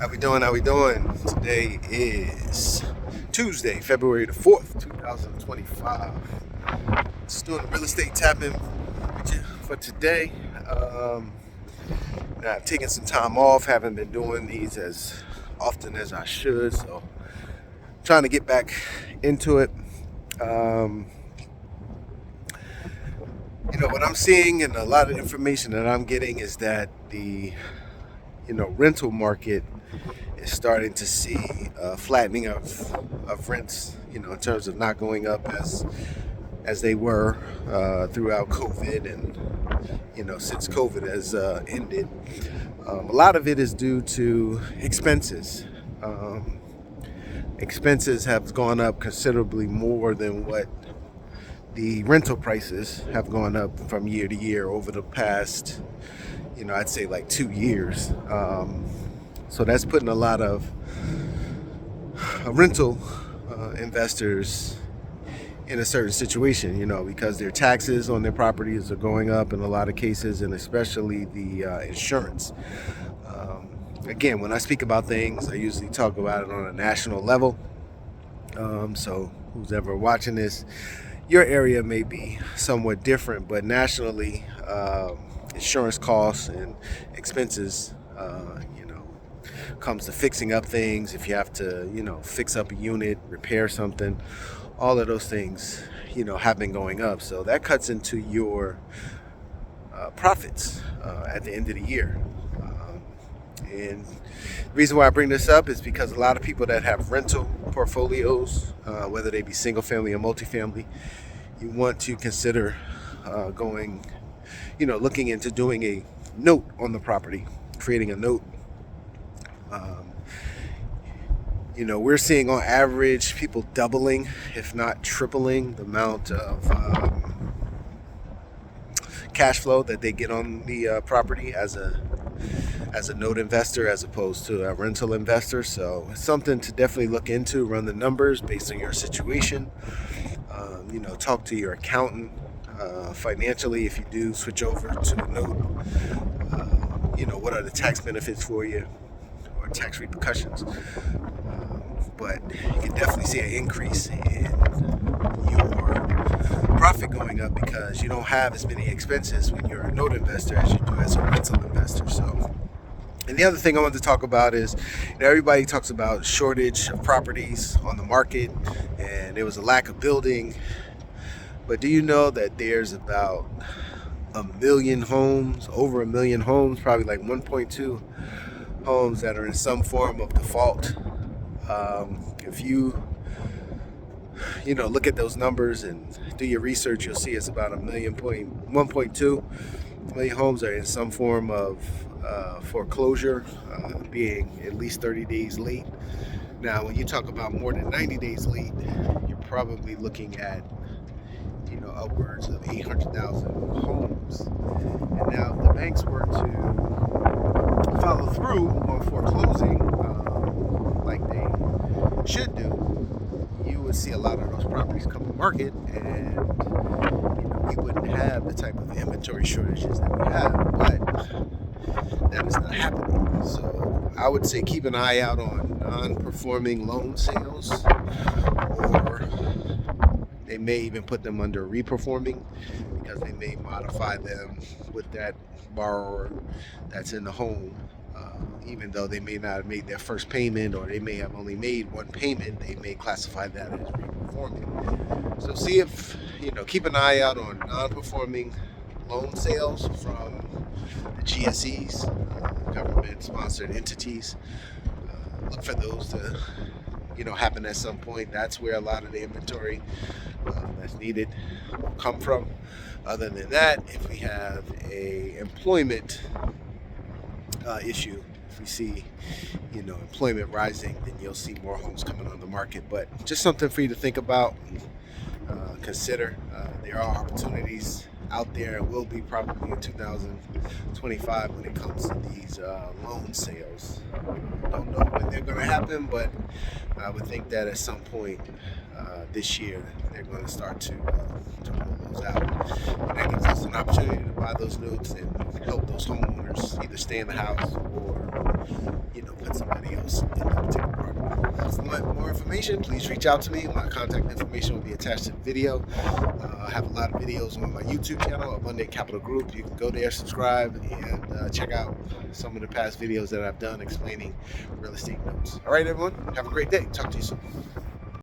How we doing? How we doing? Today is Tuesday, February the 4th, 2025. Just doing a real estate tapping for today. Now I've taken some time off. Haven't been doing these as often as I should, so trying to get back into it. What I'm seeing and a lot of information that I'm getting is that the rental market is starting to see flattening of rents, in terms of not going up as they were throughout COVID and, since COVID has ended. A lot of it is due to expenses. Expenses have gone up considerably more than what the rental prices have gone up from year to year over the past, I'd say like 2 years. So that's putting a lot of rental investors in a certain situation, because their taxes on their properties are going up in a lot of cases, and especially the insurance. Again, when I speak about things, I usually talk about it on a national level. So who's ever watching this, your area may be somewhat different, but nationally, insurance costs and expenses, comes to fixing up things. If you have to, fix up a unit, repair something, all of those things, have been going up. So that cuts into your profits at the end of the year. And the reason why I bring this up is because a lot of people that have rental portfolios, whether they be single family or multifamily, you want to consider looking into doing a note on the property, creating a note. We're seeing on average people doubling, if not tripling, the amount of cash flow that they get on the property as a note investor, as opposed to a rental investor. So it's something to definitely look into. Run the numbers based on your situation. Talk to your accountant financially if you do switch over to a note. What are the tax benefits for you or tax repercussions? But you can definitely see an increase in your profit going up because you don't have as many expenses when you're a note investor as you do as a rental investor. So, and the other thing I wanted to talk about is, everybody talks about shortage of properties on the market and there was a lack of building. But do you know that there's about 1 million homes, over 1 million homes, probably like 1.2 homes that are in some form of default? If you look at those numbers and do your research, you'll see it's about 1.2 million homes are in some form of foreclosure, being at least 30 days late. Now, when you talk about more than 90 days late, you're probably looking at upwards of 800,000 homes. And now, if the banks were to follow through on foreclosing like they should do, you would see a lot of those properties come to market, and we wouldn't have the type of inventory shortages that we have. But that is not happening. So I would say keep an eye out on non-performing loan sales, or they may even put them under reperforming because they may modify them with that borrower that's in the home. Even though they may not have made their first payment, or they may have only made one payment, they may classify that as reperforming. So see if, keep an eye out on non-performing loan sales from the GSEs, government-sponsored entities. Look for those to, happen at some point. That's where a lot of the inventory that's needed will come from. Other than that, if we have a employment issue, if we see, employment rising, then you'll see more homes coming on the market. But just something for you to think about, consider. There are opportunities out there, and will be probably in 2025 when it comes to these loan sales. Don't know when they're going to happen, but I would think that at some point this year they're going to start to roll those out. And that gives us an opportunity to buy those notes and help those homeowners either stay in the house or put somebody house in that particular property. For more information, please reach out to me. My contact information will be attached to the video. I have a lot of videos on my YouTube channel, Abundant Capital Group. You can go there, subscribe, and check out some of the past videos that I've done explaining real estate notes. All right, everyone. Have a great day. Talk to you soon.